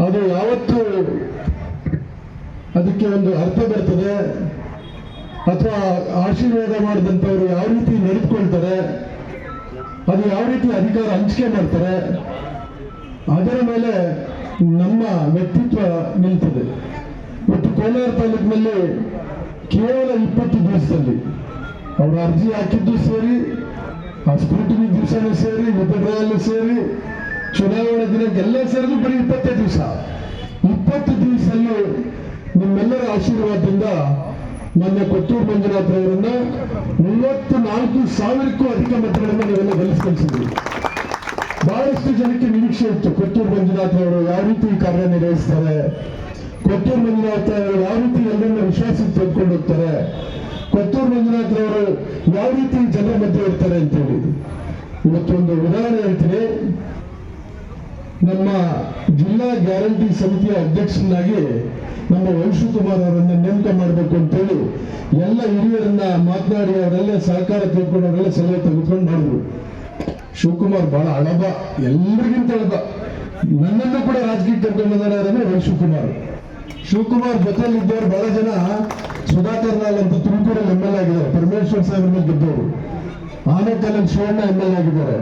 ಅದು ಯಾವತ್ತು ಅದಕ್ಕೆ ಒಂದು ಅರ್ಥ ಬರ್ತದೆ ಅಥವಾ ಆಶೀರ್ವಾದ ಮಾಡಿದಂಥವ್ರು ಯಾವ ರೀತಿ ನಡೆದುಕೊಳ್ತಾರೆ, ಅದು ಯಾವ ರೀತಿ ಅಧಿಕಾರ ಹಂಚಿಕೆ ಮಾಡ್ತಾರೆ, ಅದರ ಮೇಲೆ ನಮ್ಮ ವ್ಯಕ್ತಿತ್ವ ನಿಲ್ತದೆ. ಮತ್ತು ಕೋಲಾರ ತಾಲೂಕಿನಲ್ಲಿ ಕೇವಲ 20 ದಿವಸದಲ್ಲಿ ಅವರು ಅರ್ಜಿ ಹಾಕಿದ್ದು ಸೇರಿ, ಆ ಸ್ಕ್ರೂಟಿನಿ ದಿವಸನೂ ಸೇರಿ, ವಿತರಣೆಯಲ್ಲೂ ಸೇರಿ, ಚುನಾವಣೆ ದಿನಕ್ಕೆಲ್ಲ ಸೇರಿದ್ರು ಬರೀ 20 ದಿವಸ. 20 ದಿವಸದಲ್ಲಿ ನಿಮ್ಮೆಲ್ಲರ ಆಶೀರ್ವಾದದಿಂದ ಮೊನ್ನೆ ಕೊತ್ತೂರು ಮಂಜುನಾಥ್ ಅವರನ್ನ 34,000ಕ್ಕೂ ಅಧಿಕ ಮತಗಳನ್ನು ನೀವೆಲ್ಲ ಗೆಲ್ಲಿಸಿದ್ರಿ. ಬಹಳಷ್ಟು ಜನಕ್ಕೆ ನಿರೀಕ್ಷೆ ಇತ್ತು, ಕೊತ್ತೂರು ಮಂಜುನಾಥ್ ಅವರು ಯಾವ ರೀತಿ ಕಾರ್ಯನಿರ್ವಹಿಸ್ತಾರೆ, ಕೊತ್ತೂರು ಮಂಜುನಾಥ್ ಅವರು ಯಾವ ರೀತಿ ಎಲ್ಲರನ್ನ ವಿಶ್ವಾಸಕ್ಕೆ ತೆಗೆದುಕೊಂಡು ಹೋಗ್ತಾರೆ, ಕೊತ್ತೂರು ಮಂಜುನಾಥ್ ಅವರು ಯಾವ ರೀತಿ ಜನರ ಮಧ್ಯೆ ಇರ್ತಾರೆ ಅಂತೇಳಿ. ಇವತ್ತೊಂದು ಉದಾಹರಣೆ ಹೇಳ್ತೀನಿ. ನಮ್ಮ ಜಿಲ್ಲಾ ಗ್ಯಾರಂಟಿ ಸಮಿತಿಯ ಅಧ್ಯಕ್ಷನಾಗಿ ನಮ್ಮ ವಂಶುಕುಮಾರ್ ಅವರನ್ನ ನೇಮಕ ಮಾಡಬೇಕು ಅಂತೇಳಿ ಎಲ್ಲ ಹಿರಿಯರನ್ನ ಮಾತನಾಡಿ ಅವರೆಲ್ಲ ಸಹಕಾರ ತಿಳ್ಕೊಂಡು ಅವರೆಲ್ಲ ಸಲಹೆ ತೆಗೆದುಕೊಂಡು ಮಾಡಿದ್ರು. ಶಿವಕುಮಾರ್ ಬಹಳ ಅಳಬ, ಎಲ್ಲರಿಗಿಂತ ಅಳಬ. ನನ್ನನ್ನು ಕೂಡ ರಾಜಕೀಯ ಕರ್ಕೊಂಡು ಬಂದರೆ ವಂಶುಕುಮಾರ್. ಶಿವಕುಮಾರ್ ಜೊತೆಯಲ್ಲಿದ್ದವರು ಬಹಳ ಜನ ಸುಧಾಕರ್ ಲಾಲ್ ಅಂತ ತುಮಕೂರಲ್ಲಿ MLA ಆಗಿದ್ದಾರೆ, ಪರಮೇಶ್ವರ್ ಸಾಹೇಬ್ರ ಮೇಲೆ ಗೆದ್ದವರು. ಆನೇಕಲ್ಲಲ್ಲಿ ಶಿವಣ್ಣ MLA ಆಗಿದ್ದಾರೆ,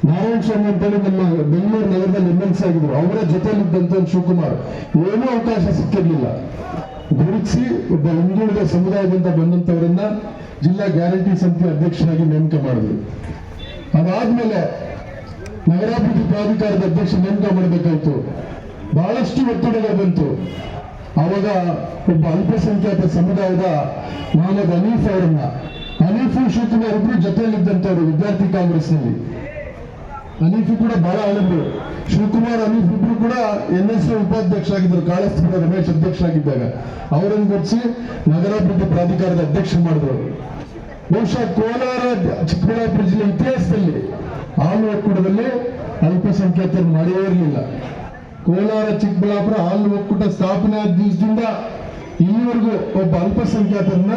ನಾರಾಯಣ ಸ್ವಾಮಿ ಅಂತೇಳಿ ನಮ್ಮ ಬೆಂಗಳೂರು ನಗರದಲ್ಲಿ MLC ಆಗಿದ್ರು. ಅವರ ಜೊತೆಯಲ್ಲಿದ್ದಂತ ಶಿವಕುಮಾರ್ ಏನೂ ಅವಕಾಶ ಸಿಕ್ಕಿರ್ಲಿಲ್ಲ. ಗುರುತಿಸಿ ಒಬ್ಬ ಹಿಂದುಳಿದ ಸಮುದಾಯದಿಂದ ಬಂದಂತವರನ್ನ ಜಿಲ್ಲಾ ಗ್ಯಾರಂಟಿ ಸಮಿತಿ ಅಧ್ಯಕ್ಷರಾಗಿ ನೇಮಕ ಮಾಡಿದ್ರು. ಅದಾದ್ಮೇಲೆ ನಗರಾಭಿವೃದ್ಧಿ ಪ್ರಾಧಿಕಾರದ ಅಧ್ಯಕ್ಷ ನೇಮಕ ಮಾಡಬೇಕಾಯ್ತು. ಬಹಳಷ್ಟು ಒತ್ತಡಗಳು ಬಂತು. ಆವಾಗ ಒಬ್ಬ ಅಲ್ಪಸಂಖ್ಯಾತ ಸಮುದಾಯದ ಮೊಹಮ್ಮದ್ ಹನೀಫ್ ಅವರನ್ನ, ಹನೀಫು ಶಿವಕುಮಾರ್ ಇಬ್ರು ಜೊತೆಯಲ್ಲಿದ್ದಂಥವ್ರು ವಿದ್ಯಾರ್ಥಿ ಕಾಂಗ್ರೆಸ್ನಲ್ಲಿ. ಹನೀಫು ಕೂಡ ಬಹಳ ಹಳಬರು. ಶಿವಕುಮಾರ್ ಹನೀಫ್ ಇಬ್ರು ಕೂಡ NSA ಉಪಾಧ್ಯಕ್ಷ ಆಗಿದ್ದರು, ಕಾಳಸ್ತಿನ ರಮೇಶ್ ಅಧ್ಯಕ್ಷ ಆಗಿದ್ದಾಗ. ಅವರನ್ನು ಗುರುತಿಸಿ ನಗರಾಭಿವೃದ್ಧಿ ಪ್ರಾಧಿಕಾರದ ಅಧ್ಯಕ್ಷ ಮಾಡಿದ್ರು. ಬಹುಶಃ ಕೋಲಾರ ಚಿಕ್ಕಬಳ್ಳಾಪುರ ಜಿಲ್ಲೆ ಇತಿಹಾಸದಲ್ಲಿ ಹಾಲು ಒಕ್ಕೂಟದಲ್ಲಿ ಅಲ್ಪಸಂಖ್ಯಾತರು ಮಾಡಿಯೇ ಇರಲಿಲ್ಲ. ಕೋಲಾರ ಚಿಕ್ಕಬಳ್ಳಾಪುರ ಹಾಲು ಒಕ್ಕೂಟ ಸ್ಥಾಪನೆ ಆದ ದಿವಸದಿಂದ ಇಲ್ಲಿವರೆಗೂ ಒಬ್ಬ ಅಲ್ಪಸಂಖ್ಯಾತರನ್ನ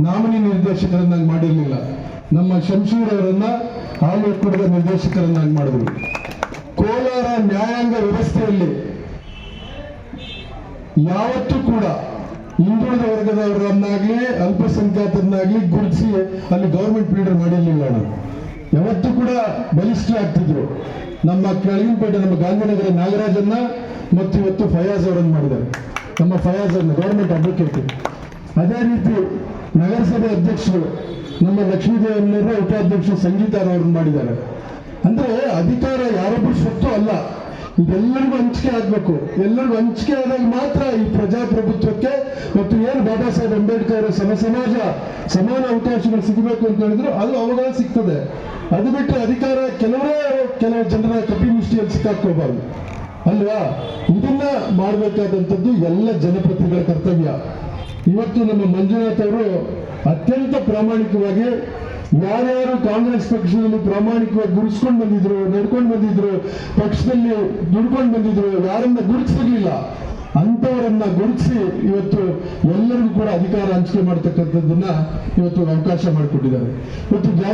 ನಾಮಿನಿ ನಿರ್ದೇಶಕರನ್ನಾಗಿ ಮಾಡಿರಲಿಲ್ಲ. ನಮ್ಮ ಶಂಶೀರ್ ಅವರನ್ನ ಹಾಲು ಒಕ್ಕೂಟದ ನಿರ್ದೇಶಕರನ್ನಾಗಿ ಮಾಡಿದ್ರು. ಕೋಲಾರ ನ್ಯಾಯಾಂಗ ವ್ಯವಸ್ಥೆಯಲ್ಲಿ ಯಾವತ್ತೂ ಕೂಡ ಹಿಂದುಳಿದ ವರ್ಗದವರನ್ನಾಗ್ಲಿ ಅಲ್ಪಸಂಖ್ಯಾತರನ್ನಾಗ್ಲಿ ಗುರುತಿಸಿ ಅಲ್ಲಿ ಗೌರ್ಮೆಂಟ್ ಲೀಡರ್ ಮಾಡಿರಲಿಲ್ಲ. ಯಾವತ್ತೂ ಕೂಡ ಬಲಿಷ್ಠ ಆಗ್ತಿದ್ರು. ನಮ್ಮ ಕೆಳಗಿನಪೇಟೆ ನಮ್ಮ ಗಾಂಧಿನಗರ ನಾಗರಾಜನ್ನ ಮತ್ತು ಇವತ್ತು ಫಯಾಜ್ ಅವರನ್ನು ಮಾಡಿದ್ದಾರೆ. ನಮ್ಮ ಫಯಾಜ್ ಅವರನ್ನ ಗೌರ್ಮೆಂಟ್ ಅಡ್ವೊಕೇಟ್. ಅದೇ ರೀತಿ ನಗರಸಭೆ ಅಧ್ಯಕ್ಷರು ನಮ್ಮ ಲಕ್ಷ್ಮೀದೇವನವರ ಉಪಾಧ್ಯಕ್ಷರು ಸಂಗೀತಾರವ್ರನ್ನ ಮಾಡಿದ್ದಾರೆ. ಅಂದ್ರೆ ಅಧಿಕಾರ ಯಾರೊಬ್ಬರು ಸ್ವತ್ತು ಅಲ್ಲ, ಇದೆಲ್ಲರಿಗೂ ಹಂಚಿಕೆ ಆಗ್ಬೇಕು. ಎಲ್ಲರಿಗೂ ಹಂಚಿಕೆ ಆದಾಗ ಮಾತ್ರ ಈ ಪ್ರಜಾಪ್ರಭುತ್ವಕ್ಕೆ ಮತ್ತು ಏನು ಬಾಬಾ ಸಾಹೇಬ್ ಅಂಬೇಡ್ಕರ್ ಸಮಾಜ ಸಮಾನ ಅವಕಾಶಗಳು ಸಿಗಬೇಕು ಅಂತ ಹೇಳಿದ್ರು, ಅದು ಅವಾಗ ಸಿಗ್ತದೆ. ಅದು ಬಿಟ್ಟು ಅಧಿಕಾರ ಕೆಲವು ಜನರ ಕಪಿಮುಷ್ಟಿಯಲ್ಲಿ ಸಿಕ್ಕಾಕೋಬಾರ್ದು ಅಲ್ವಾ. ಇದನ್ನ ಮಾಡಬೇಕಾದಂಥದ್ದು ಎಲ್ಲ ಜನಪ್ರತಿನಿಧಿಗಳ ಕರ್ತವ್ಯ. ಇವತ್ತು ನಮ್ಮ ಮಂಜುನಾಥ್ ಅವರು ಅತ್ಯಂತ ಪ್ರಾಮಾಣಿಕವಾಗಿ ಯಾರ್ಯಾರು ಕಾಂಗ್ರೆಸ್ ಪಕ್ಷದಲ್ಲಿ ಪ್ರಾಮಾಣಿಕವಾಗಿ ಗುರುಸ್ಕೊಂಡು ಬಂದಿದ್ರು, ನಡ್ಕೊಂಡು ಬಂದಿದ್ರು, ಪಕ್ಷದಲ್ಲಿ ದುಡ್ಕೊಂಡು ಬಂದಿದ್ರು, ಯಾರನ್ನ ಗುರುತಿಸಿರ್ಲಿಲ್ಲ ಅಂತವರನ್ನ ಗುರುತಿಸಿ ಇವತ್ತು ಎಲ್ಲರಿಗೂ ಕೂಡ ಅಧಿಕಾರ ಹಂಚಿಕೆ ಮಾಡ್ತಕ್ಕಂಥದ್ದನ್ನ ಇವತ್ತು ಅವಕಾಶ ಮಾಡಿಕೊಟ್ಟಿದ್ದಾರೆ. ಇವತ್ತು